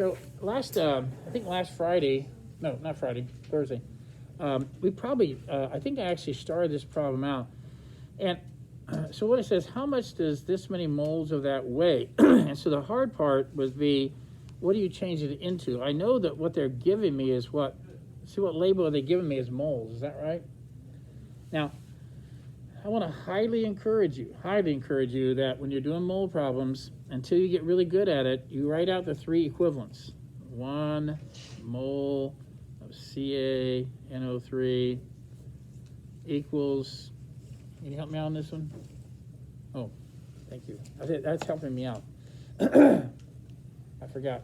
So I think last Friday, no, not Friday, Thursday, we probably, I think I actually started this problem out. And so what it says, how much does this many moles of that weigh? And so the hard part would be, what do you change it into? I know that what they're giving me is what label are they giving me as moles? Is that right? Now, I want to highly encourage you that when you're doing mole problems, until you get really good at it, you write out the three equivalents. 1 mole of CaNO3 equals, can you help me out on this one? Oh, thank you. That's helping me out. I forgot.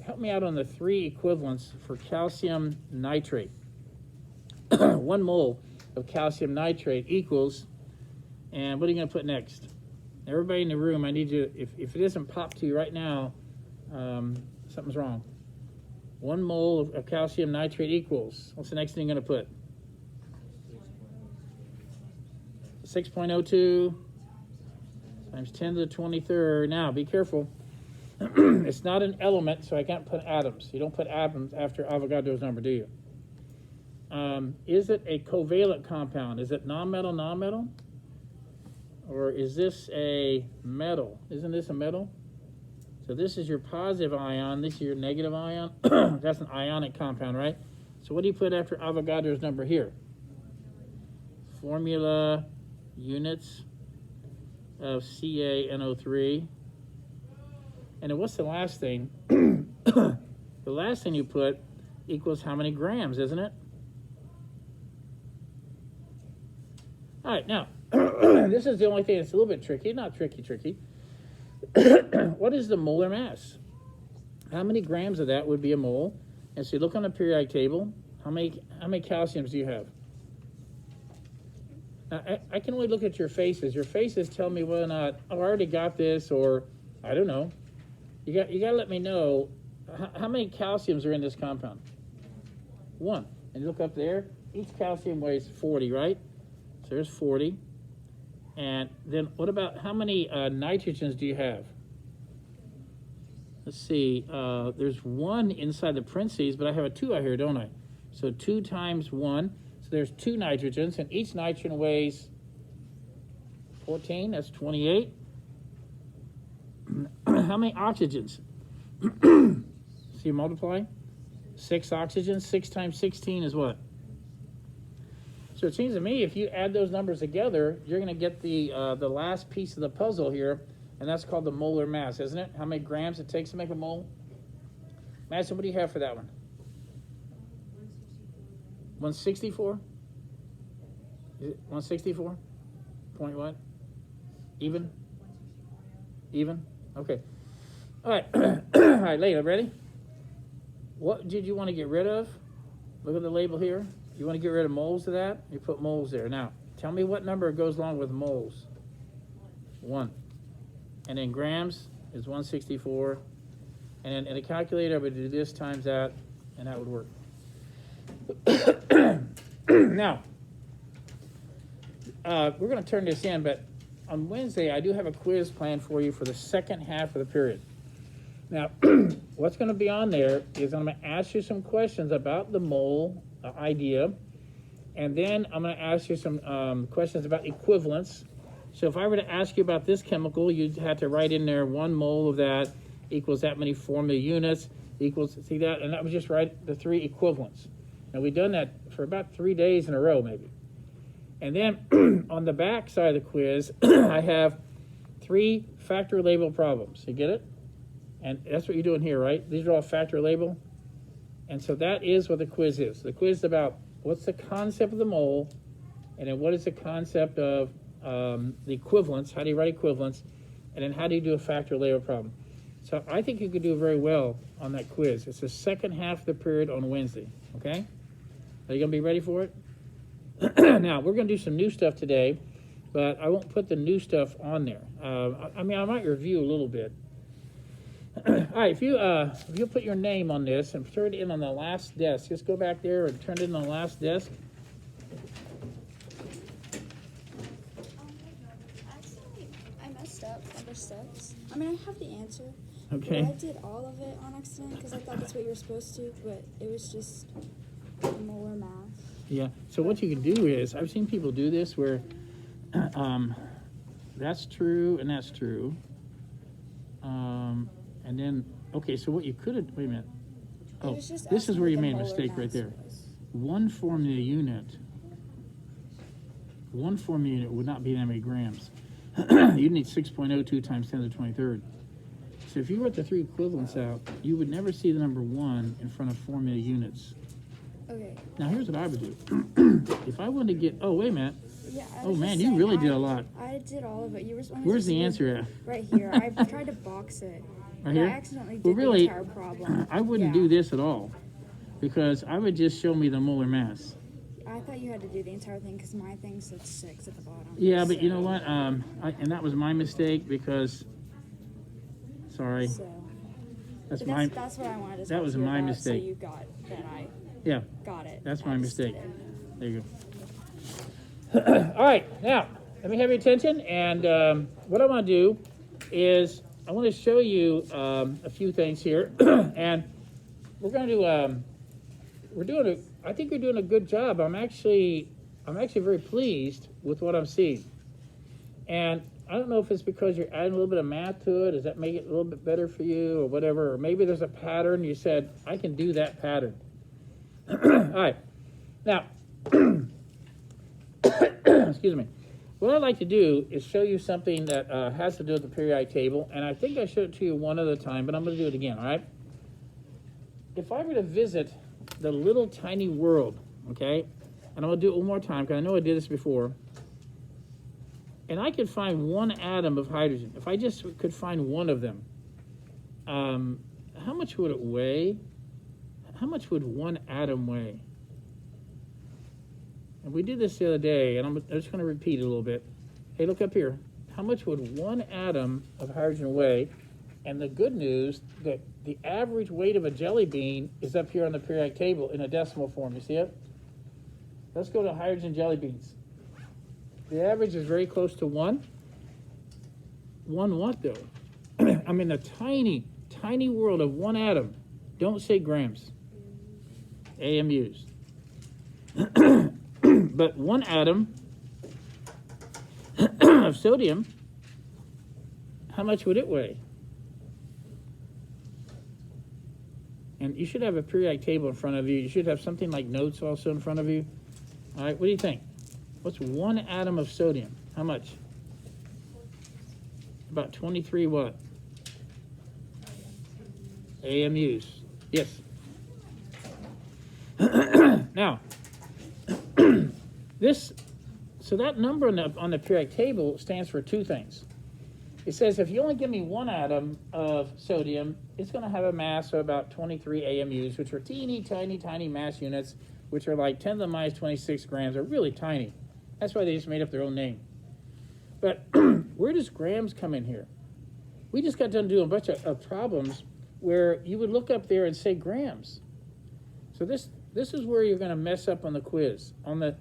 Help me out on the three equivalents for calcium nitrate. 1 mole of calcium nitrate equals, and what are you going to put next? Everybody in the room, I need you, if it doesn't pop to you right now, something's wrong. 1 mole of calcium nitrate equals, what's the next thing you're going to put? 6.02 times 10 to the 23rd. Now, be careful. It's not an element, so I can't put atoms. You don't put atoms after Avogadro's number, do you? Is it a covalent compound? Is it non-metal? Or is this a metal? Isn't this a metal? So this is your positive ion. This is your negative ion. That's an ionic compound, right? So what do you put after Avogadro's number here? Formula units of CaNO3. And then what's the last thing? The last thing you put equals how many grams, isn't it? All right, now, this is the only thing that's a little bit tricky. Not tricky. What is the molar mass? How many grams of that would be a mole? And so you look on the periodic table, how many calciums do you have? Now, I can only look at your faces. Your faces tell me whether or not, oh, I already got this, or I don't know. You got to let me know how many calciums are in this compound. 1. And you look up there, each calcium weighs 40, right? So there's 40. And then what about how many nitrogens do you have? Let's see, there's 1 inside the parentheses, but I have a 2 out here, don't I? So 2 times 1, so there's 2 nitrogens, and each nitrogen weighs 14, that's 28. How many oxygens? See, you multiply? 6 oxygens. 6 times 16 is what? So it seems to me if you add those numbers together, you're going to get the last piece of the puzzle here, and that's called the molar mass, isn't it? How many grams it takes to make a mole? Madison, what do you have for that one? 164? Is it 164? Point what? Even? Okay. All right. All right, Layla, ready? What did you want to get rid of? Look at the label here. You want to get rid of moles of that? You put moles there. Now, tell me what number goes along with moles. 1. And then grams is 164. And then in a calculator, I would do this times that, and that would work. Now, we're going to turn this in, but on Wednesday, I do have a quiz planned for you for the second half of the period. Now, what's going to be on there is I'm going to ask you some questions about the mole idea, and then I'm going to ask you some questions about equivalence. So if I were to ask you about this chemical, you'd have to write in there 1 mole of that equals that many formula units, equals, see that? And that would just write the 3 equivalents. And we've done that for about 3 days in a row, maybe. And then on the back side of the quiz, I have 3 factor label problems. You get it? And that's what you're doing here, right? These are all factor label. And so that is what the quiz is. The quiz is about what's the concept of the mole, and then what is the concept of the equivalence, how do you write equivalence, and then how do you do a factor label problem. So I think you could do very well on that quiz. It's the second half of the period on Wednesday, okay? Are you going to be ready for it? Now, we're going to do some new stuff today, but I won't put the new stuff on there. I might review a little bit. All right, if you put your name on this and turn it in on the last desk, just go back there and turn it in on the last desk. mean, I have the answer. Okay. But I did all of it on accident because I thought that's what you were supposed to, but it was just molar mass. Yeah, so what you can do is, I've seen people do this where that's true and that's true. And then, okay, so what you could have, wait a minute. It Oh, was just this is asking where what you the made a molar mistake right mass there. was. 1 formula unit would not be that many grams. You'd need 6.02 times 10 to the 23rd. So if you wrote the 3 equivalents out, you would never see the number 1 in front of formula units. Okay. Now here's what I would do. If I wanted to get, oh wait a minute. Yeah. I Oh was man, just you saying, really did a lot. I did all of it. You were only Where's supposed the to answer do- at? Right here. I tried to box it. Right but here? I accidentally did Well, really, the entire problem. I wouldn't Yeah. do this at all, because I would just show me the molar mass. I thought you had to do the entire thing because my thing said 6 at the bottom. Yeah, but you so- know what? And that was my mistake because, sorry, So, that's but my, that's what I wanted to that talk was to you my about, mistake. So you got that I yeah, got it. that's I my just did mistake. it. There you go. All right, now, let me have your attention, and what I want to do is I want to show you a few things here, and we're going to, I think we're doing a good job. I'm actually very pleased with what I'm seeing. And I don't know if it's because you're adding a little bit of math to it. Does that make it a little bit better for you or whatever? Or maybe there's a pattern. You said, I can do that pattern. All right. Now, excuse me. What I'd like to do is show you something that has to do with the periodic table. And I think I showed it to you one other time, but I'm going to do it again, all right? If I were to visit the little tiny world, okay, and I'm going to do it one more time because I know I did this before, and I could find 1 atom of hydrogen. If I just could find 1 of them, how much would it weigh? How much would 1 atom weigh? And we did this the other day, and I'm just going to repeat it a little bit. Hey, look up here. How much would 1 atom of hydrogen weigh? And the good news, that the average weight of a jelly bean is up here on the periodic table in a decimal form. You see it? Let's go to hydrogen jelly beans. The average is very close to 1. 1 what, though? I'm in a tiny, tiny world of 1 atom. Don't say grams. AMUs. But 1 atom of sodium, how much would it weigh? And you should have a periodic table in front of you. You should have something like notes also in front of you. All right, what do you think? What's 1 atom of sodium? How much? About 23 what? AMUs. Yes. Now, so that number on the periodic table stands for 2 things. It says if you only give me 1 atom of sodium, it's going to have a mass of about 23 AMUs, which are teeny, tiny, tiny mass units, which are like 10 to the minus 26 grams, are really tiny. That's why they just made up their own name. But where does grams come in here? We just got done doing a bunch of problems where you would look up there and say grams. So this is where you're going to mess up on the quiz, on the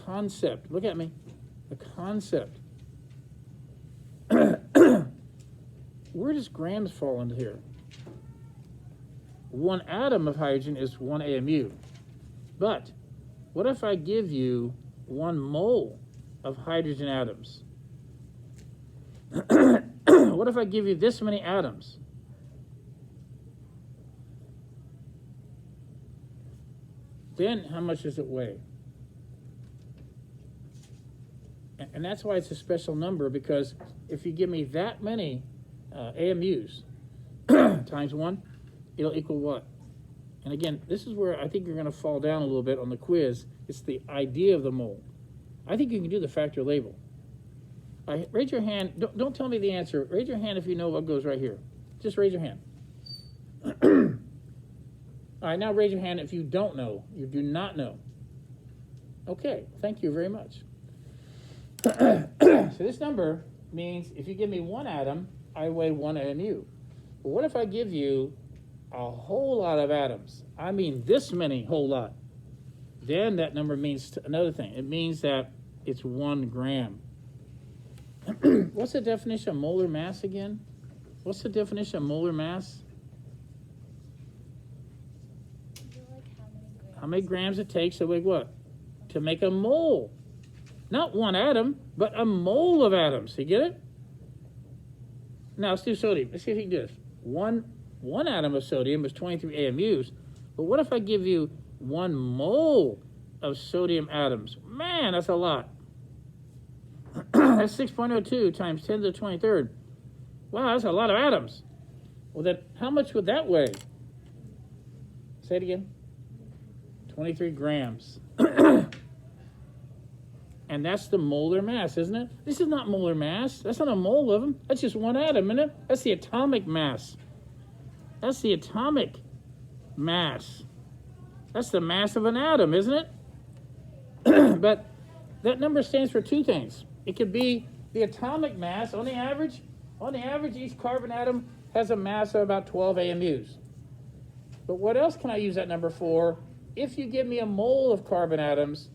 concept. Look at me. The concept. Where does grams fall into here? 1 atom of hydrogen is 1 AMU. But what if I give you 1 mole of hydrogen atoms? What if I give you this many atoms? Then how much does it weigh? And that's why it's a special number, because if you give me that many AMUs times 1, it'll equal what? And again, this is where I think you're going to fall down a little bit on the quiz. It's the idea of the mole. I think you can do the factor label. Raise your hand. Don't tell me the answer. Raise your hand if you know what goes right here. Just raise your hand. All right, now raise your hand if you don't know. You do not know. Okay, thank you very much. So this number means if you give me 1 atom, I weigh 1 AMU. But what if I give you a whole lot of atoms? I mean this many, whole lot. Then that number means another thing. It means that it's 1 gram. What's the definition of molar mass again? What's the definition of molar mass? How many grams it takes to make what? To make a mole. Not one atom, but a mole of atoms. You get it? Now let's do sodium. Let's see if you can do this. One atom of sodium is 23 AMUs. But what if I give you 1 mole of sodium atoms? Man, that's a lot. That's 6.02 times 10 to the 23rd. Wow, that's a lot of atoms. Well, then how much would that weigh? Say it again. 23 grams. And that's the molar mass, isn't it? This is not molar mass. That's not a mole of them. That's just one atom, isn't it? That's the atomic mass. That's the atomic mass. That's the mass of an atom, isn't it? But that number stands for 2 things. It could be the atomic mass on the average. On the average, each carbon atom has a mass of about 12 AMUs. But what else can I use that number for? If you give me a mole of carbon atoms,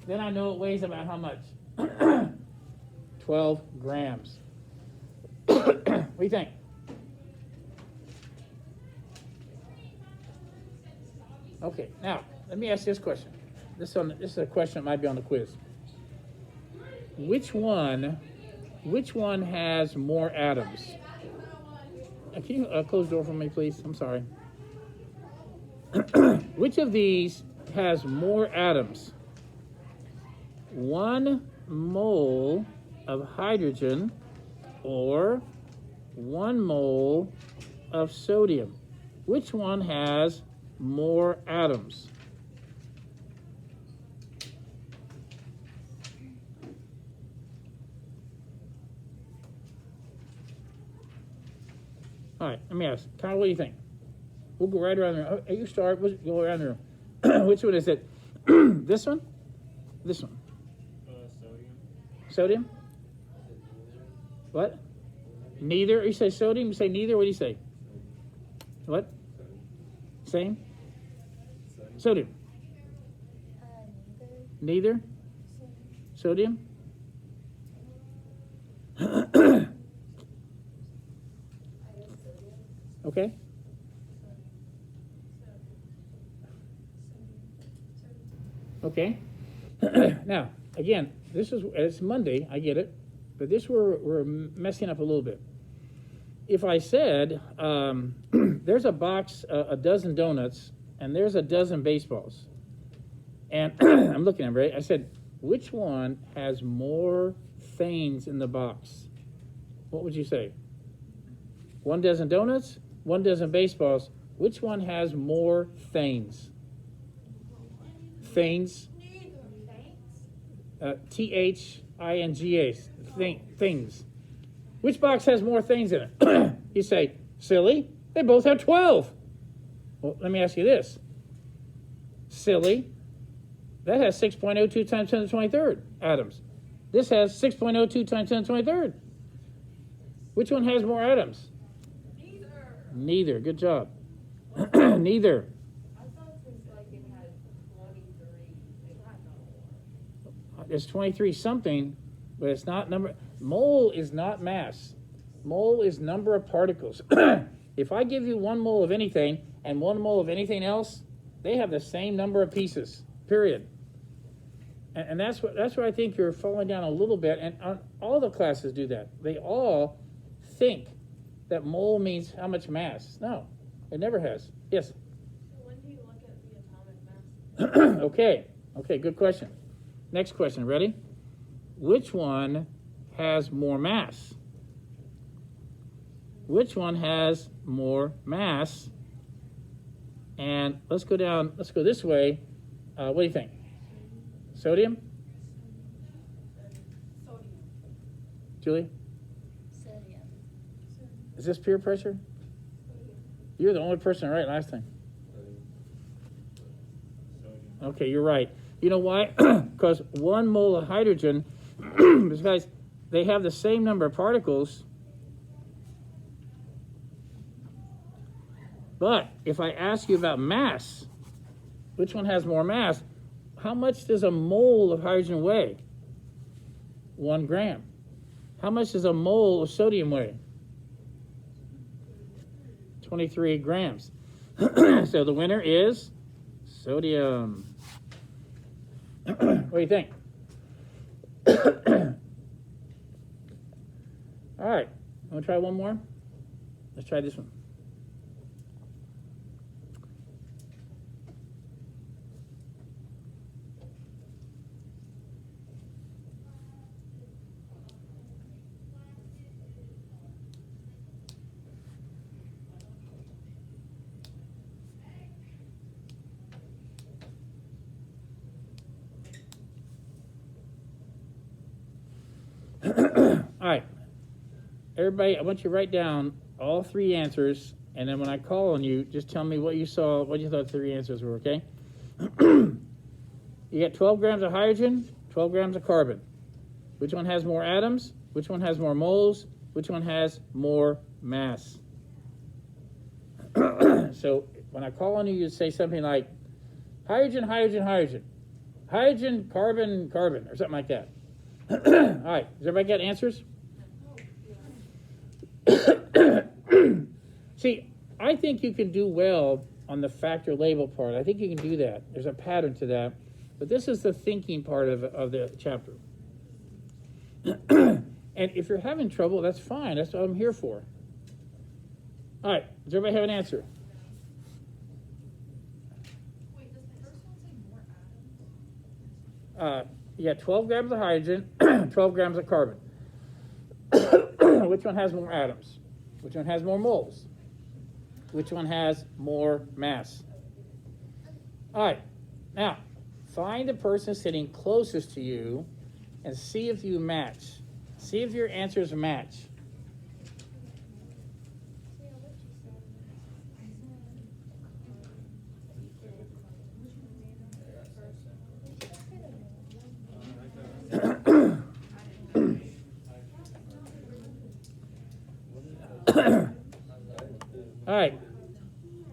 then I know it weighs about how much? 12 grams. What do you think? Okay, now, let me ask this question. This is a question that might be on the quiz. Which one has more atoms? Can you close the door for me, please? I'm sorry. Which of these has more atoms? 1 mole of hydrogen or 1 mole of sodium? Which one has more atoms? All right, let me ask. Kyle, what do you think? We'll go right around the room. You start. We'll go around the room. Which one is it? This one? This one? Sodium. Sodium? What? Neither? You say sodium? You say neither? What do you say? What? Same? Sodium. Neither? Sodium? Okay. Okay. Now, again, it's Monday, I get it, but we're messing up a little bit. If I said, there's a box, a dozen donuts, and there's a dozen baseballs, and I'm looking at them, right? I said, which one has more things in the box? What would you say? 1 dozen donuts, 1 dozen baseballs. Which one has more things? Things. THINGS. Things. Which box has more things in it? You say, silly, they both have 12. Well, let me ask you this. Silly, that has 6.02 times 10 to the 23rd atoms. This has 6.02 times 10 to the 23rd. Which one has more atoms? Neither. Good job. Neither. I thought since like it had 23, it had no more. There's 23 something, but it's not number. Mole is not mass. Mole is number of particles. If I give you 1 mole of anything and 1 mole of anything else, they have the same number of pieces, period. And that's where I think you're falling down a little bit, and all the classes do that. They all think that mole means how much mass. No, it never has. Yes? So when do you look at the atomic mass? Okay, good question. Next question, ready? Which one has more mass? Which one has more mass? And let's go this way. What do you think? Sodium? Sodium. Julie? Sodium. Is this peer pressure? You're the only person right last time. Okay, you're right. You know why? Because 1 mole of hydrogen, because they have the same number of particles. But if I ask you about mass, which one has more mass? How much does a mole of hydrogen weigh? 1 gram. How much does a mole of sodium weigh? 23 grams. So the winner is sodium. What do you think? All right, want to try one more? Let's try this one. All right, everybody, I want you to write down all three answers, and then when I call on you, just tell me what you saw, what you thought the three answers were, okay? You get 12 grams of hydrogen, 12 grams of carbon. Which one has more atoms? Which one has more moles? Which one has more mass? So when I call on you, you say something like hydrogen, hydrogen, hydrogen. Hydrogen, carbon, carbon, or something like that. All right, does everybody get answers? See, I think you can do well on the factor label part. I think you can do that. There's a pattern to that. But this is the thinking part of the chapter. And if you're having trouble, that's fine. That's what I'm here for. All right, does everybody have an answer? Wait, does the first one say more atoms? You got 12 grams of hydrogen, 12 grams of carbon. Which one has more atoms? Which one has more moles? Which one has more mass? All right, now find the person sitting closest to you and see if you match. See if your answers match.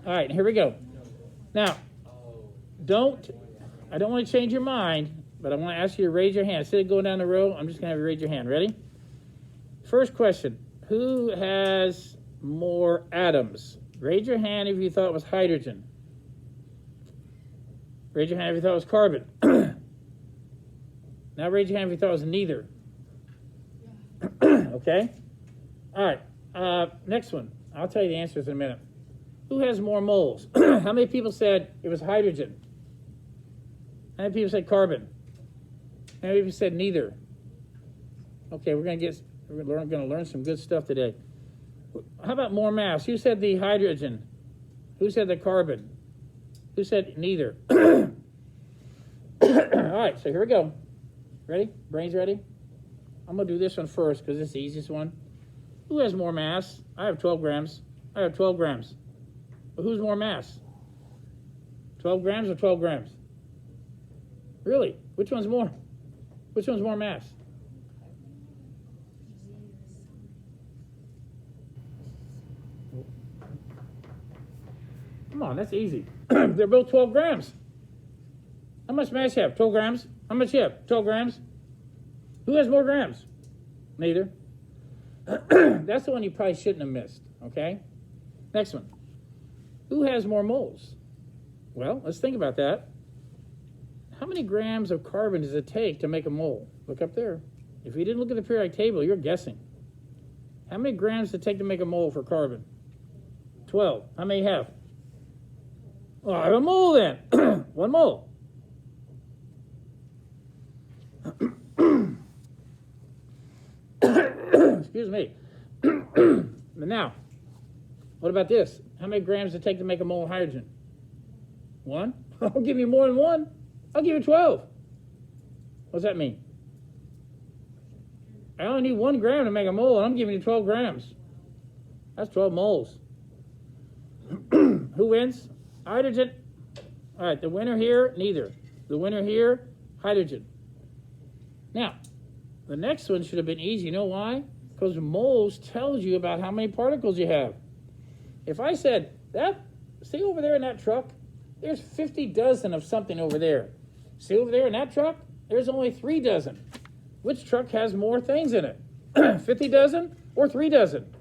All right, here we go. Now, I don't want to change your mind, but I want to ask you to raise your hand. Instead of going down the row, I'm just going to have you raise your hand. Ready? First question, who has more atoms? Raise your hand if you thought it was hydrogen. Raise your hand if you thought it was carbon. Now raise your hand if you thought it was neither. Okay? All right, next one. I'll tell you the answers in a minute. Who has more moles? How many people said it was hydrogen? How many people said carbon? How many people said neither? Okay, we're going to learn some good stuff today. How about more mass? Who said the hydrogen? Who said the carbon? Who said neither? All right, so here we go. Ready? Brains ready? I'm going to do this one first because it's the easiest one. Who has more mass? I have 12 grams. I have 12 grams. But who's more mass? 12 grams or 12 grams? Really? Which one's more? Which one's more mass? Come on, that's easy. They're both 12 grams. How much mass you have? 12 grams? How much you have? 12 grams? Who has more grams? Neither. That's the one you probably shouldn't have missed, okay? Next one. Who has more moles? Well, let's think about that. How many grams of carbon does it take to make a mole? Look up there. If you didn't look at the periodic table, you're guessing. How many grams does it take to make a mole for carbon? 12. How many you have? Well, I have a mole then. 1 mole. Excuse me. But now, what about this? How many grams does it take to make a mole of hydrogen? 1? I'll give you more than 1. I'll give you 12. What does that mean? I only need 1 gram to make a mole, and I'm giving you 12 grams. That's 12 moles. Who wins? Hydrogen. All right, the winner here, neither. The winner here, hydrogen. Now, the next one should have been easy. You know why? Because moles tells you about how many particles you have. If I said, see over there in that truck, there's 50 dozen of something over there. See over there in that truck, there's only 3 dozen. Which truck has more things in it? 50 dozen or 3 dozen?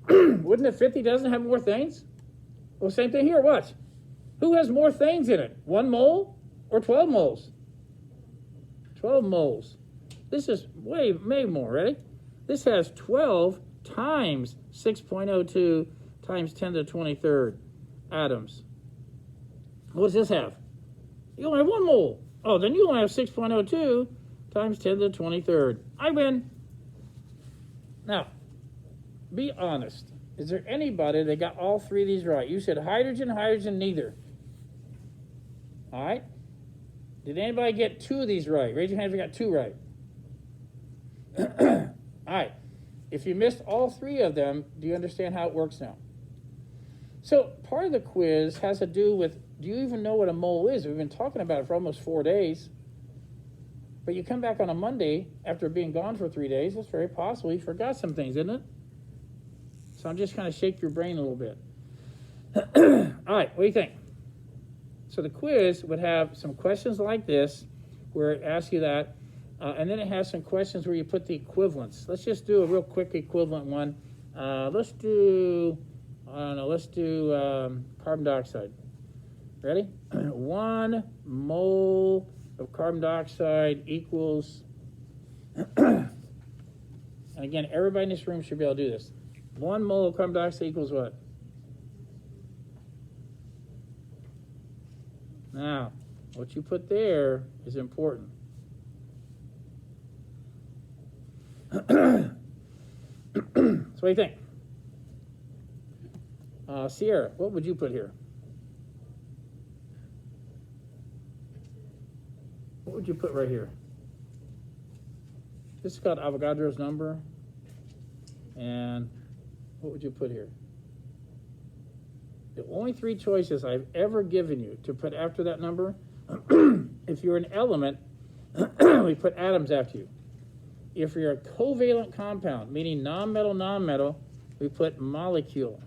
Wouldn't it fit the dozen have more things? Well, same thing here, watch. Who has more things in it? 1 mole or 12 moles? 12 moles. This is way more, ready? This has 12 times 6.02 times 10 to the 23rd atoms. What does this have? You only have 1 mole. Oh, then you only have 6.02 times 10 to the 23rd. I win. Now, be honest. Is there anybody that got all 3 of these right? You said hydrogen, neither. All right. Did anybody get 2 of these right? Raise your hand if you got 2 right. All right. If you missed all 3 of them, do you understand how it works now? So part of the quiz has to do with, do you even know what a mole is? We've been talking about it for almost 4 days. But you come back on a Monday after being gone for 3 days, it's very possible you forgot some things, isn't it? So I'm just kind of shake your brain a little bit. All right, what do you think? So the quiz would have some questions like this, where it asks you that, and then it has some questions where you put the equivalents. Let's just do a real quick equivalent one. Let's do carbon dioxide. Ready? 1 mole of carbon dioxide equals, and again, everybody in this room should be able to do this. 1 mole of carbon dioxide equals what? Now, what you put there is important. So what do you think? Sierra, what would you put here? What would you put right here? This is called Avogadro's number. And what would you put here? The only 3 choices I've ever given you to put after that number, if you're an element, we put atoms after you. If you're a covalent compound, meaning nonmetal, we put molecule.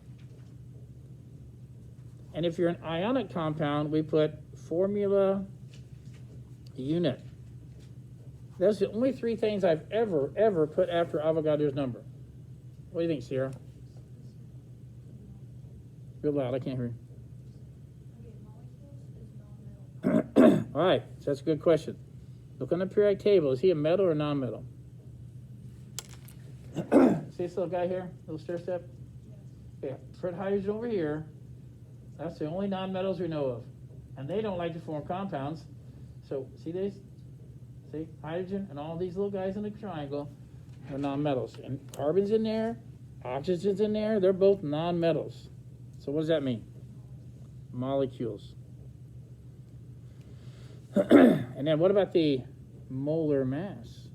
And if you're an ionic compound, we put formula unit. Those are the only 3 things I've ever put after Avogadro's number. What do you think, Sierra? Real loud, I can't hear you. All right, so that's a good question. Look on the periodic table. Is he a metal or non-metal? See this little guy here, little stair step? Yeah, put hydrogen over here. That's the only non-metals we know of. And they don't like to form compounds. So, see these? See, hydrogen and all these little guys in the triangle are non-metals. And carbon's in there, oxygen's in there, they're both non-metals. So what does that mean? Molecules. And then what about the molar mass?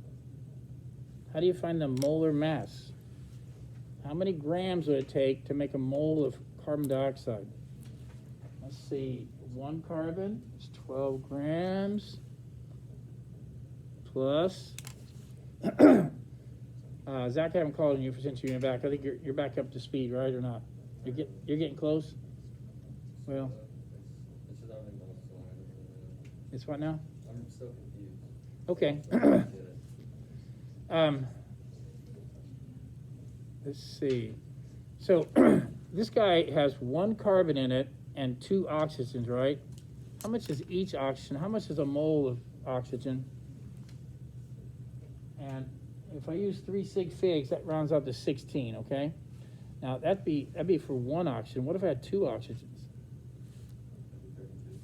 How do you find the molar mass? How many grams would it take to make a mole of carbon dioxide? Let's see, 1 carbon is 12 grams plus. Zach, I haven't called on you since you're back. I think you're back up to speed, right, or not? You're getting close? Well, it's what now? I'm still confused. Okay. Let's see. So this guy has 1 carbon in it and 2 oxygens, right? How much is each oxygen? How much is a mole of oxygen? And if I use 3 sig figs, that rounds out to 16, okay? Now that'd be for 1 oxygen. What if I had 2 oxygens?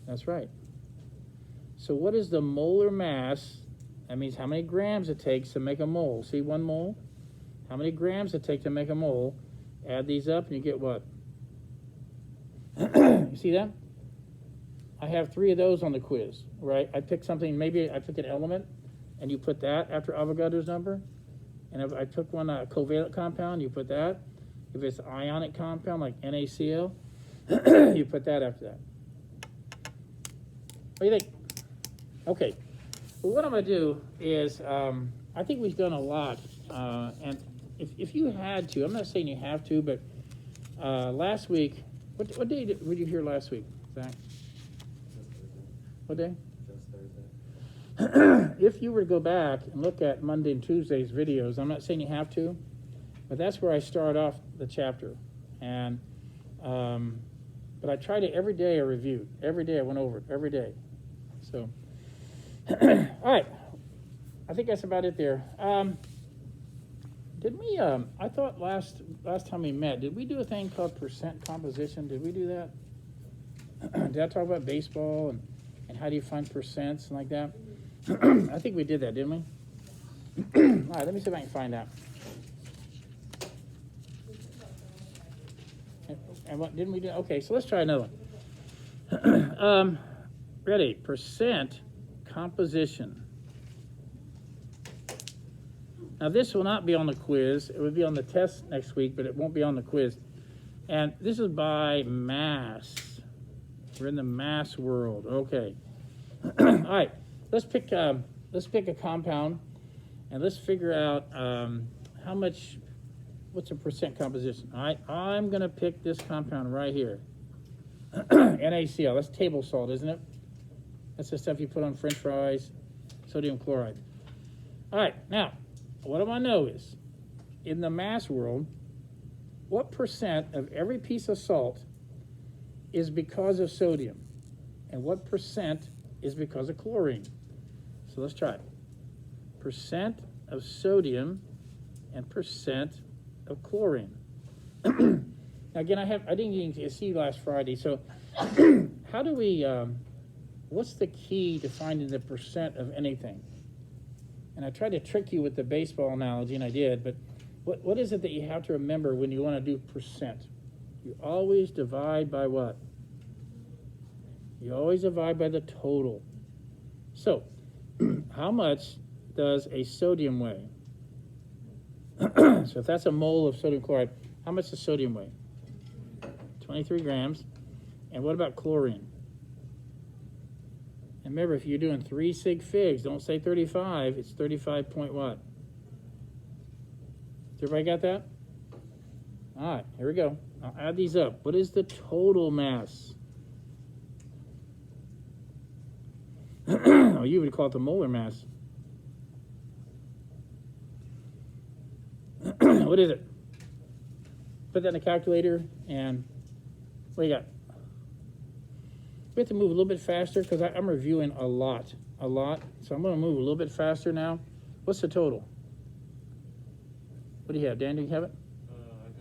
That's right. So what is the molar mass? That means how many grams it takes to make a mole. See, 1 mole? How many grams it takes to make a mole? Add these up and you get what? You see that? I have 3 of those on the quiz, right? I pick something, maybe I pick an element, and you put that after Avogadro's number. And if I took one covalent compound, you put that. If it's an ionic compound like NaCl, you put that after that. What do you think? Okay. Well, what I'm going to do is, I think we've done a lot. And if you had to, I'm not saying you have to, but last week, what day were you here last week, Zach? What day? Just Thursday. If you were to go back and look at Monday and Tuesday's videos, I'm not saying you have to, But that's where I start off the chapter. And, but I tried it every day I reviewed. Every day I went over it, every day. So, all right. I think that's about it there. Did we, I thought last time we met, did we do a thing called percent composition? Did we do that? Did I talk about baseball and how do you find percents and like that? I think we did that, didn't we? All right, let me see if I can find that. And what didn't we do? Okay, so let's try another one. Ready? Percent composition. Now this will not be on the quiz. It would be on the test next week, but it won't be on the quiz. And this is by mass. We're in the mass world. Okay. All right. Let's pick a compound, and let's figure out how much. What's a percent composition? All right. I'm gonna pick this compound right here. NaCl. That's table salt, isn't it? That's the stuff you put on French fries. Sodium chloride. All right. Now, what do I know is, in the mass world, what percent of every piece of salt is because of sodium, and what percent is because of chlorine? So let's try it. Percent of sodium and percent of chlorine. Now again, I didn't get to see you last Friday, so how do we, what's the key to finding the percent of anything? And I tried to trick you with the baseball analogy, and I did, but what is it that you have to remember when you want to do percent? You always divide by what? You always divide by the total. So, how much does a sodium weigh? So if that's a mole of sodium chloride, how much does sodium weigh? 23 grams. And what about chlorine? And remember, if you're doing 3 sig figs, don't say 35, it's 35 point what? Everybody got that? All right, here we go. I'll add these up. What is the total mass? Oh, you would call it the molar mass. What is it? Put that in the calculator, and what do you got? We have to move a little bit faster because I'm reviewing a lot. So I'm going to move a little bit faster now. What's the total? What do you have, Dan? Do you have it? I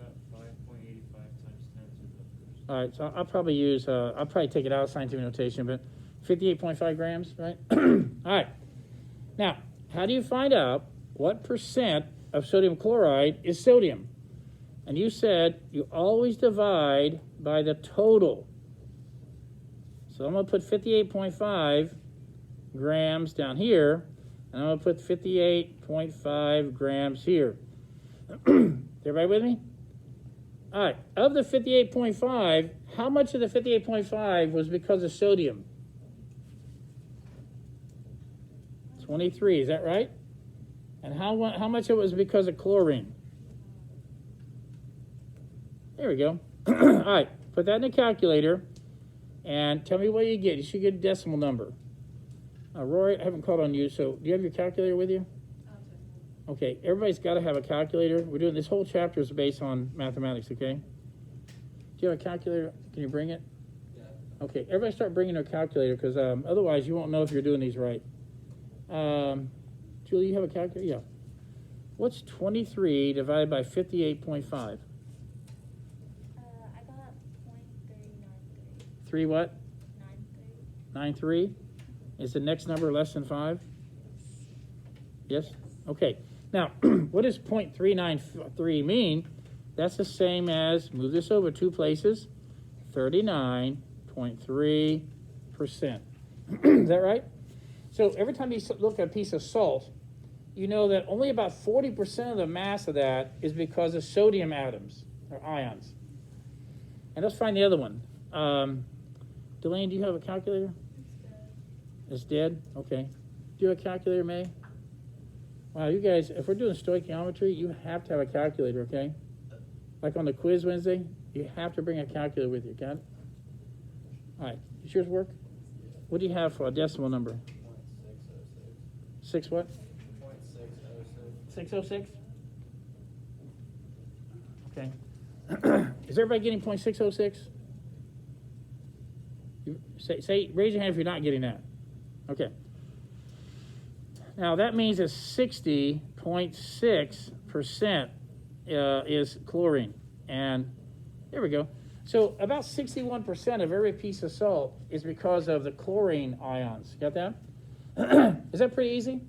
got 5.85 times 10 to the first. All right, so I'll probably use, I'll probably take it out of scientific notation, but 58.5 grams, right? All right. Now, how do you find out what percent of sodium chloride is sodium? And you said you always divide by the total. So I'm going to put 58.5 grams down here, and I'm going to put 58.5 grams here. Everybody with me? All right, of the 58.5, how much of the 58.5 was because of sodium? 23, is that right? And how much of it was because of chlorine? There we go. All right, put that in the calculator and tell me what you get. You should get a decimal number. Rory, I haven't called on you, so do you have your calculator with you? Okay, everybody's got to have a calculator. We're doing this whole chapter is based on mathematics, okay? Do you have a calculator? Can you bring it? Yeah. Okay, everybody start bringing their calculator because otherwise you won't know if you're doing these right. Julie, you have a calculator? Yeah. What's 23 divided by 58.5? I got 0.393. 3 what? 93. 9.3? Is the next number less than 5? Yes? Okay. Now, what does 0.393 mean? That's the same as, move this over 2 places, 39.3%. Is that right? So every time you look at a piece of salt, you know that only about 40% of the mass of that is because of sodium atoms, or ions. And let's find the other one. Delaney, do you have a calculator? It's dead? Okay. Do you have a calculator, May? Wow, you guys, if we're doing stoichiometry, you have to have a calculator, okay? Like on the quiz Wednesday, you have to bring a calculator with you, got it? All right, does yours work? What do you have for a decimal number? 0.606. 6 what? 0.606. 606? Okay. Is everybody getting 0.606? Raise your hand if you're not getting that. Okay. Now that means that 60.6% is chlorine. And there we go. So about 61% of every piece of salt is because of the chlorine ions. Got that? Is that pretty easy?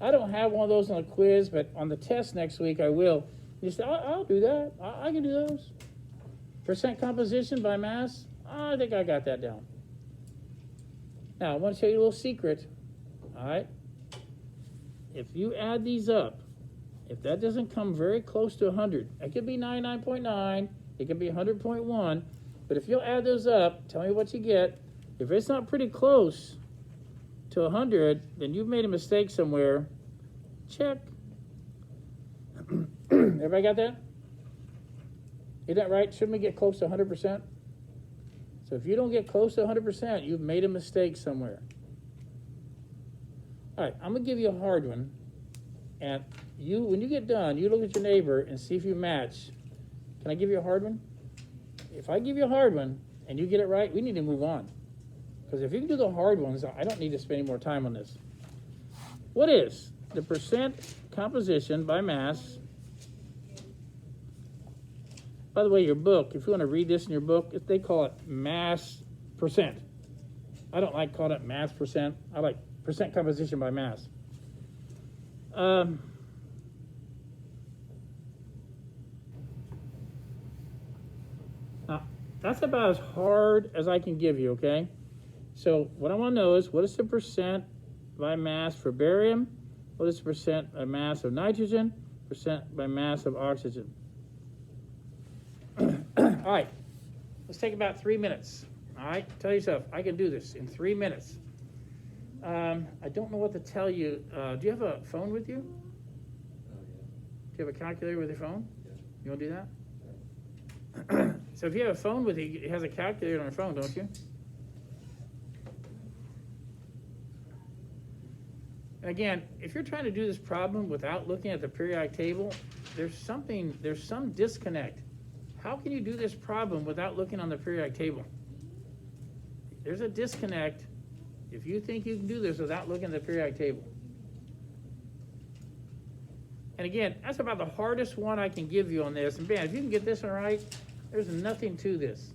I don't have one of those on the quiz, but on the test next week I will. You say, I'll do that. I can do those. Percent composition by mass, I think I got that down. Now I want to show you a little secret. All right. If you add these up, if that doesn't come very close to 100, it could be 99.9, it could be 100.1, but if you'll add those up, tell me what you get. If it's not pretty close to 100, then you've made a mistake somewhere. Check. Everybody got that? Isn't that right? Shouldn't we get close to 100%? So if you don't get close to 100%, you've made a mistake somewhere. All right, I'm going to give you a hard one. And when you get done, you look at your neighbor and see if you match. Can I give you a hard one? If I give you a hard one and you get it right, we need to move on. Because if you can do the hard ones, I don't need to spend any more time on this. What is the percent composition by mass? By the way, your book, if you want to read this in your book, they call it mass percent. I don't like calling it mass percent. I like percent composition by mass. Now, that's about as hard as I can give you, okay? So what I want to know is, what is the percent by mass for barium? What is the percent by mass of nitrogen? Percent by mass of oxygen? All right, let's take about 3 minutes. All right, tell yourself, I can do this in 3 minutes. I don't know what to tell you. Do you have a phone with you? Oh, yeah. Do you have a calculator with your phone? Yeah. You want to do that? So if you have a phone with you, it has a calculator on your phone, don't you? And again, if you're trying to do this problem without looking at the periodic table, there's some disconnect. How can you do this problem without looking on the periodic table? There's a disconnect if you think you can do this without looking at the periodic table. And again, that's about the hardest one I can give you on this. And man, if you can get this one right, there's nothing to this.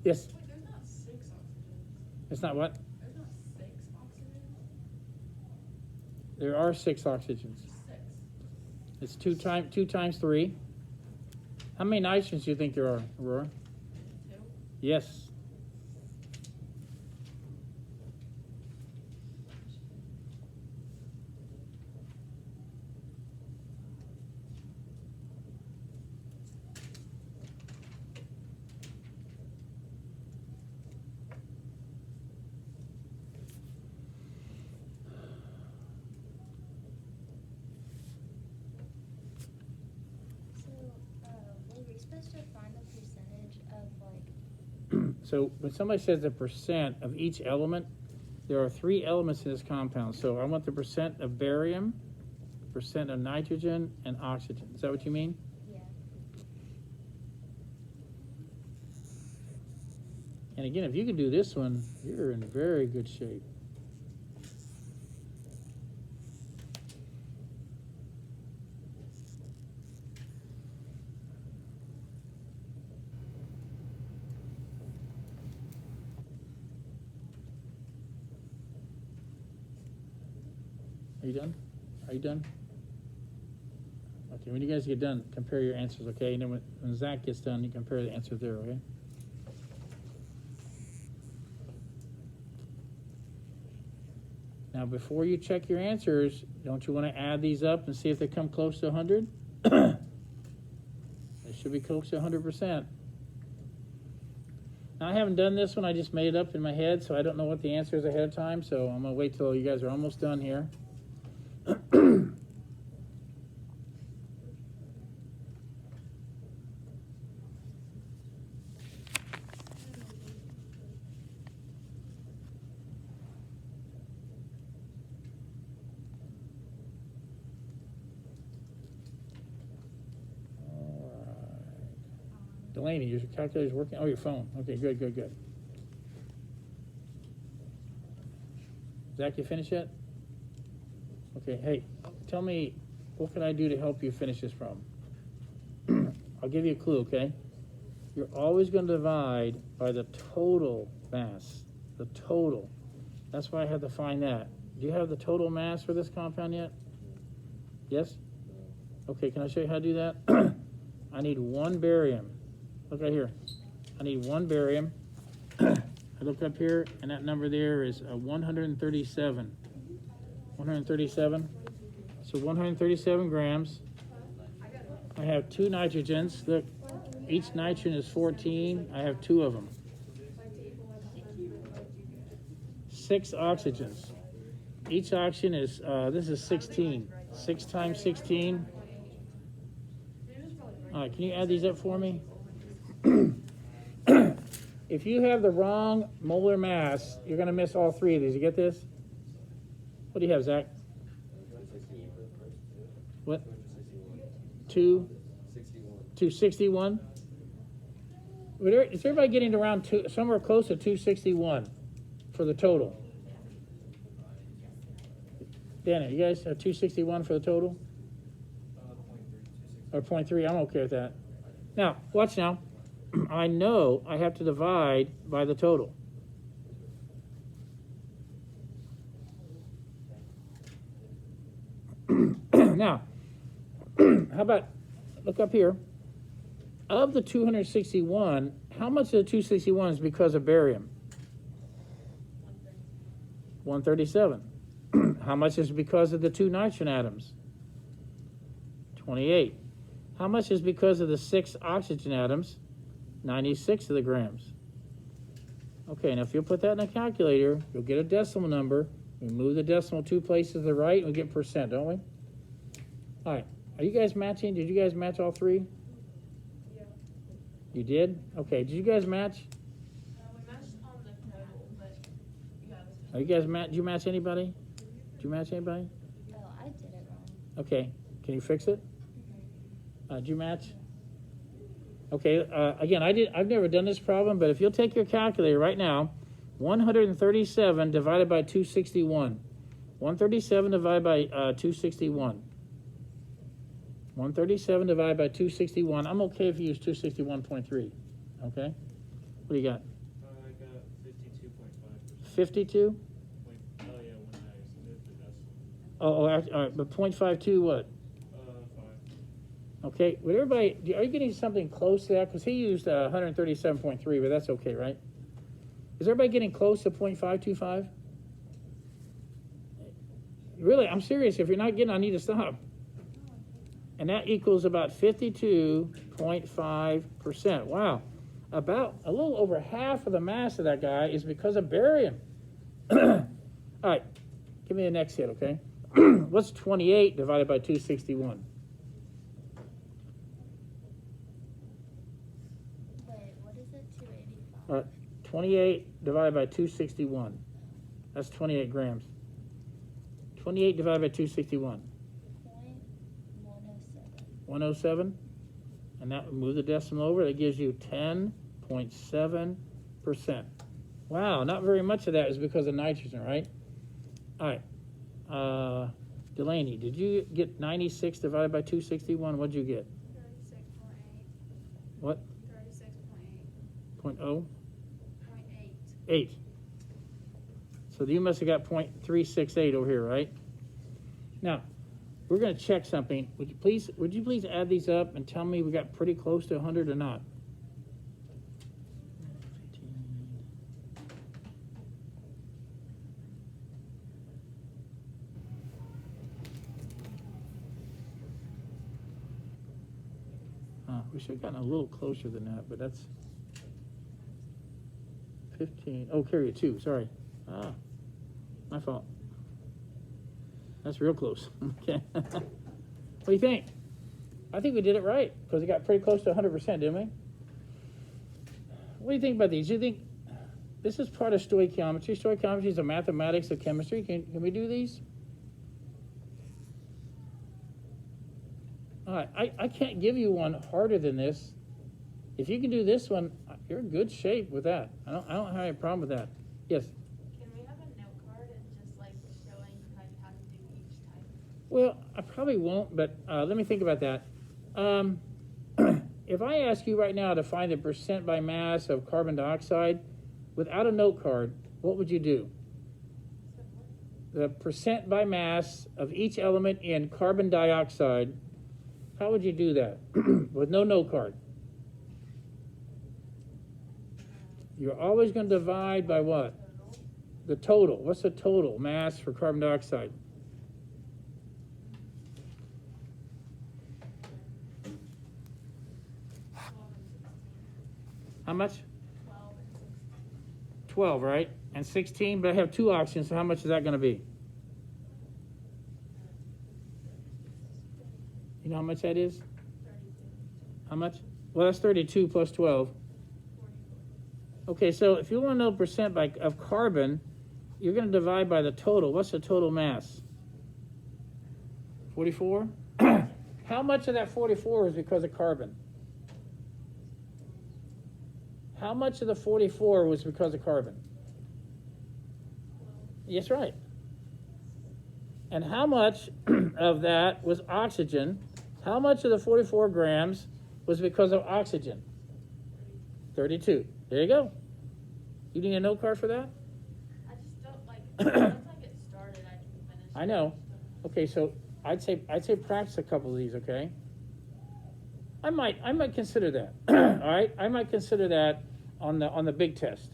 Yes? Wait, there's not 6 oxygens. It's not what? There's not 6 oxygens. There are 6 oxygens. 6. It's 2 times 3. How many nitrogens do you think there are, Aurora? 2. Yes. Were we supposed to find the percentage of like? So when somebody says the percent of each element, there are 3 elements in this compound. So I want the percent of barium, percent of nitrogen, and oxygen. Is that what you mean? Yeah. And again, if you can do this one, you're in very good shape. Are you done? Are you done? Okay, when you guys get done, compare your answers, okay? And then when Zach gets done, you compare the answers there, okay? Now, before you check your answers, don't you want to add these up and see if they come close to 100? They should be close to 100%. Now, I haven't done this one. I just made it up in my head, so I don't know what the answer is ahead of time. So I'm going to wait till you guys are almost done here. Delaney, your calculator's working? Oh, your phone. Okay, good, good, good. Zach, you finished yet? Okay, hey, tell me, what can I do to help you finish this problem? I'll give you a clue, okay? You're always going to divide by the total mass. The total. That's why I had to find that. Do you have the total mass for this compound yet? Yes? Okay, can I show you how to do that? I need 1 barium. Look right here. I need 1 barium. I look up here, and that number there is 137. 137. So 137 grams. I have 2 nitrogens. Look, each nitrogen is 14. I have 2 of them. 6 oxygens. Each oxygen is, this is 16. 6 times 16. All right, can you add these up for me? If you have the wrong molar mass, you're going to miss all 3 of these. You get this? What do you have, Zach? What? 261? Is everybody getting around somewhere close to 261 for the total? Dana, you guys have 261 for the total? 0.3, 260. Or 0.3? I'm okay with that. Now, watch now. I know I have to divide by the total. Now, how about, look up here. Of the 261, how much of the 261 is because of barium? 137. How much is because of the 2 nitrogen atoms? 28. How much is because of the 6 oxygen atoms? 96 of the grams. Okay, now if you'll put that in a calculator, you'll get a decimal number. We move the decimal 2 places to the right, and we get percent, don't we? All right. Are you guys matching? Did you guys match all 3? Yeah. You did? Okay. Did you guys match? We matched on the total, but yeah, it was Are you guys match? Did you match anybody? Did you match anybody? Oh, I did it wrong. Okay. Can you fix it? Did you match? Okay. Again, I've never done this problem, but if you'll take your calculator right now, 137 divided by 261. 137 divided by 261. 137 divided by 261. I'm okay if you use 261.3. Okay? What do you got? I got 52.5%. 52? Oh yeah, when I submitted the decimal. All right, but 0.52 what? 5. Okay, would everybody, are you getting something close to that? Because he used 137.3, but that's okay, right? Is everybody getting close to 0.525? Really, I'm serious. If you're not getting, I need to stop. And that equals about 52.5%. Wow. About a little over half of the mass of that guy is because of barium. All right, give me the next hit, okay? What's 28 divided by 261? Wait, what is it? 285? 28 divided by 261. That's 28 grams. 28 divided by 261. 107. And that, move the decimal over, that gives you 10.7%. Wow, not very much of that is because of nitrogen, right? All right. Delaney, did you get 96 divided by 261? What'd you get? 36.8. What? 36.8. 0.0? 0.8. 8. So you must have got 0.368 over here, right? Now, we're going to check something. Would you please add these up and tell me we got pretty close to 100 or not? We should have gotten a little closer than that, but that's 15. Oh, carry it 2, sorry. Ah, my fault. That's real close. Okay. What do you think? I think we did it right, because we got pretty close to 100%, didn't we? What do you think about these? Do you think this is part of stoichiometry? Stoichiometry is the mathematics of chemistry. Can we do these? All right, I can't give you one harder than this. If you can do this one, you're in good shape with that. I don't have any problem with that. Yes. Can we have a note card and just like showing kind of how to do each type? Well, I probably won't, but let me think about that. If I ask you right now to find the percent by mass of carbon dioxide without a note card, what would you do? The percent by mass of each element in carbon dioxide, how would you do that with no note card? You're always going to divide by what? The total. What's the total mass for carbon dioxide? How much? 12, right? And 16, but I have 2 oxygens, so how much is that going to be? You know how much that is? How much? Well, that's 32 plus 12. Okay, so if you want to know percent of carbon, you're going to divide by the total. What's the total mass? 44? How much of that 44 is because of carbon? How much of the 44 was because of carbon? Yes, right. And how much of that was oxygen? How much of the 44 grams was because of oxygen? 32. There you go. You need a note card for that? I just don't like, once I get started, I can finish. I know. Okay, so I'd say practice a couple of these, okay? I might consider that. All right? I might consider that on the big test.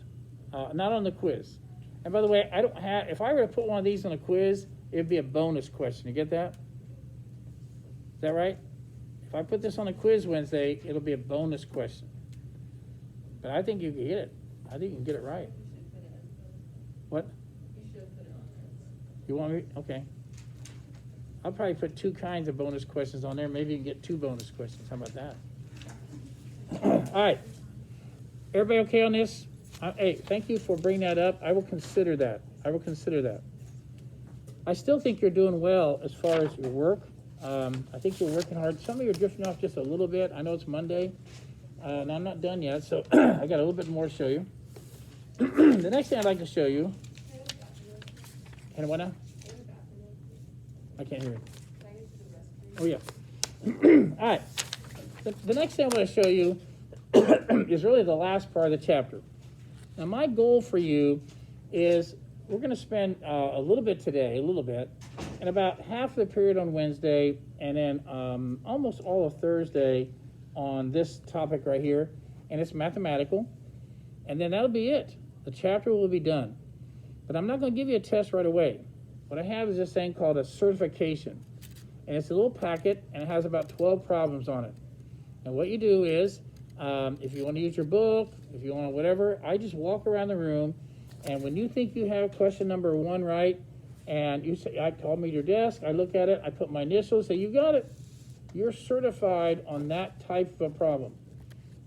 Not on the quiz. And by the way, I don't have, if I were to put one of these on a quiz, it'd be a bonus question. You get that? Is that right? If I put this on a quiz Wednesday, it'll be a bonus question. But I think you can get it. I think you can get it right. What? You should put it on there. You want me? Okay. I'll probably put 2 kinds of bonus questions on there. Maybe you can get 2 bonus questions. How about that? All right. Everybody okay on this? Hey, thank you for bringing that up. I will consider that. I still think you're doing well as far as your work. I think you're working hard. Some of you are drifting off just a little bit. I know it's Monday, and I'm not done yet, so I got a little bit more to show you. The next thing I'd like to show you. And what now? I can't hear you. Oh, yeah. All right. The next thing I'm going to show you is really the last part of the chapter. Now, my goal for you is we're going to spend a little bit today, and about half of the period on Wednesday, and then almost all of Thursday on this topic right here, and it's mathematical, and then that'll be it. The chapter will be done. But I'm not going to give you a test right away. What I have is this thing called a certification, and it's a little packet, and it has about 12 problems on it. And what you do is, if you want to use your book, if you want to whatever, I just walk around the room, and when you think you have question number 1 right, and you say, I call me to your desk, I look at it, I put my initials, say, you got it. You're certified on that type of a problem.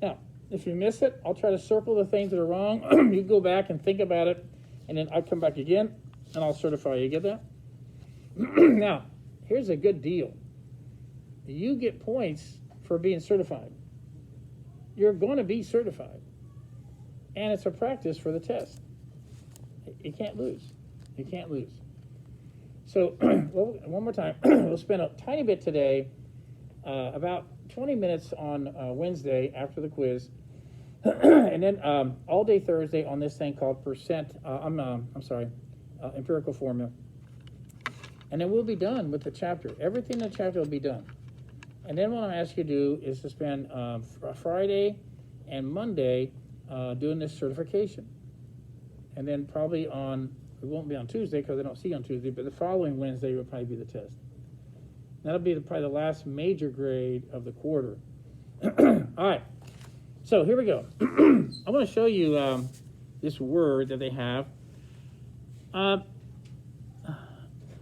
Now, if you miss it, I'll try to circle the things that are wrong. You go back and think about it, and then I'll come back again, and I'll certify you. Get that? Now, here's a good deal. You get points for being certified. You're going to be certified. And it's a practice for the test. You can't lose. You can't lose. So, well, one more time. We'll spend a tiny bit today, about 20 minutes on Wednesday after the quiz, and then all day Thursday on this thing called empirical formula. And then we'll be done with the chapter. Everything in the chapter will be done. And then what I'm asking you to do is to spend Friday and Monday doing this certification. And then probably it won't be on Tuesday because I don't see you on Tuesday, but the following Wednesday will probably be the test. That'll be probably the last major grade of the quarter. All right, so here we go. I want to show you this word that they have.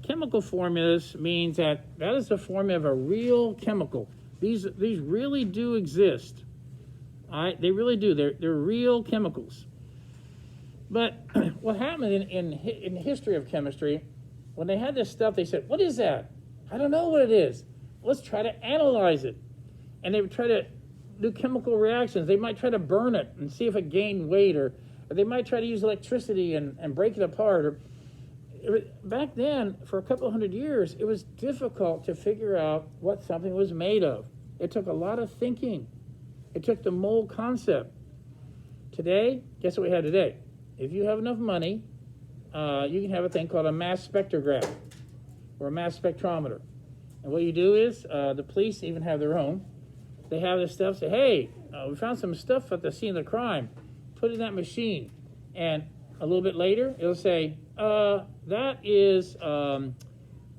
Chemical formulas means that is the formula of a real chemical. These really do exist. All right, they really do. They're real chemicals. But what happened in the history of chemistry, when they had this stuff, they said, "What is that? I don't know what it is. Let's try to analyze it." And they would try to do chemical reactions. They might try to burn it and see if it gained weight, or they might try to use electricity and break it apart. Or back then, for a couple hundred years, it was difficult to figure out what something was made of. It took a lot of thinking. It took the mole concept. Today, guess what we have today? If you have enough money, you can have a thing called a mass spectrograph or a mass spectrometer. And what you do is, the police even have their own. They have this stuff, say, "Hey, we found some stuff at the scene of the crime. Put it in that machine." And a little bit later, it'll say, "That is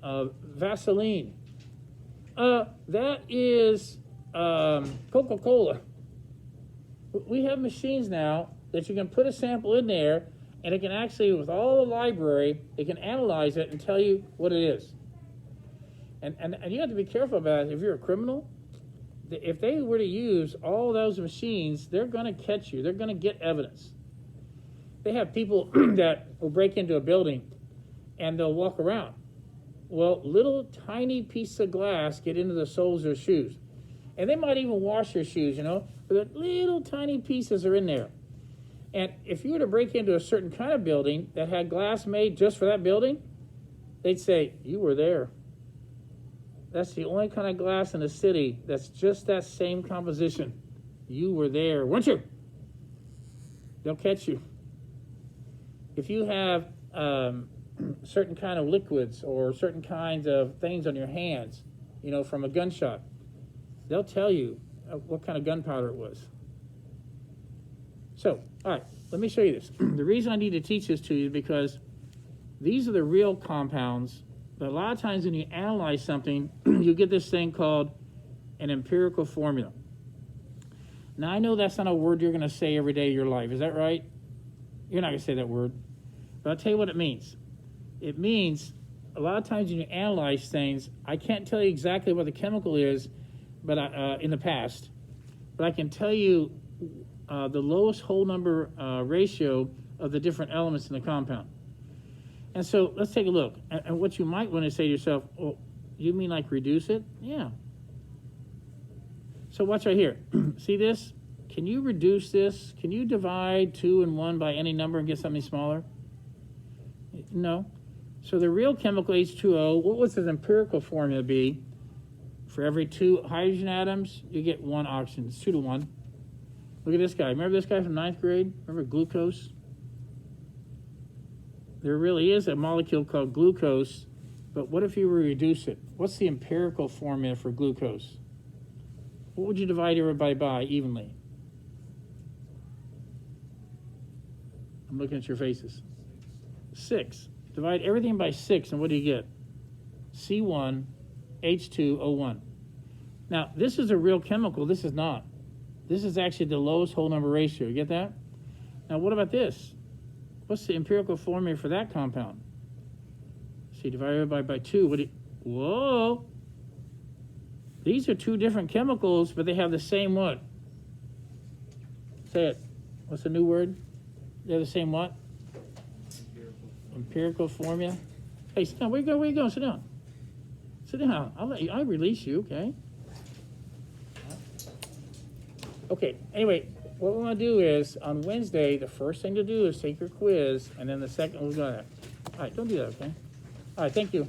Vaseline. That is Coca-Cola." We have machines now that you can put a sample in there, and it can actually, with all the library, it can analyze it and tell you what it is. And you have to be careful about it. If you're a criminal, if they were to use all those machines, they're going to catch you. They're going to get evidence. They have people that will break into a building and they'll walk around. Well, little tiny pieces of glass get into the soles of their shoes. And they might even wash their shoes, but the little tiny pieces are in there. And if you were to break into a certain kind of building that had glass made just for that building, they'd say, "You were there. That's the only kind of glass in the city that's just that same composition. You were there, weren't you?" They'll catch you. If you have certain kind of liquids or certain kinds of things on your hands, from a gunshot, they'll tell you what kind of gunpowder it was. So, all right, let me show you this. The reason I need to teach this to you is because these are the real compounds. But a lot of times when you analyze something, you get this thing called an empirical formula. Now, I know that's not a word you're going to say every day of your life. Is that right? You're not going to say that word. But I'll tell you what it means. It means a lot of times when you analyze things, I can't tell you exactly what the chemical is but in the past, but I can tell you the lowest whole number ratio of the different elements in the compound. And so let's take a look. And what you might want to say to yourself, "Oh, you mean like reduce it?" Yeah. So watch right here. See this? Can you reduce this? Can you divide 2 and 1 by any number and get something smaller? No. So the real chemical H2O, what would the empirical formula be? For every 2 hydrogen atoms, you get 1 oxygen. It's 2 to 1. Look at this guy. Remember this guy from 9th grade? Remember glucose? There really is a molecule called glucose, but what if you were to reduce it? What's the empirical formula for glucose? What would you divide everybody by evenly? I'm looking at your faces. 6. Divide everything by 6, and what do you get? C1H2O1. Now, this is a real chemical. This is not. This is actually the lowest whole number ratio. You get that? Now, what about this? What's the empirical formula for that compound? See, divide everybody by 2. Whoa! These are 2 different chemicals, but they have the same what? Say it. What's the new word? They have the same what? Empirical formula. Hey, sit down. Where you going? Sit down. Sit down. I release you, okay? Okay, anyway, what we want to do is, on Wednesday, the first thing to do is take your quiz, and then the second we'll go to that. All right, don't do that, okay? All right, thank you.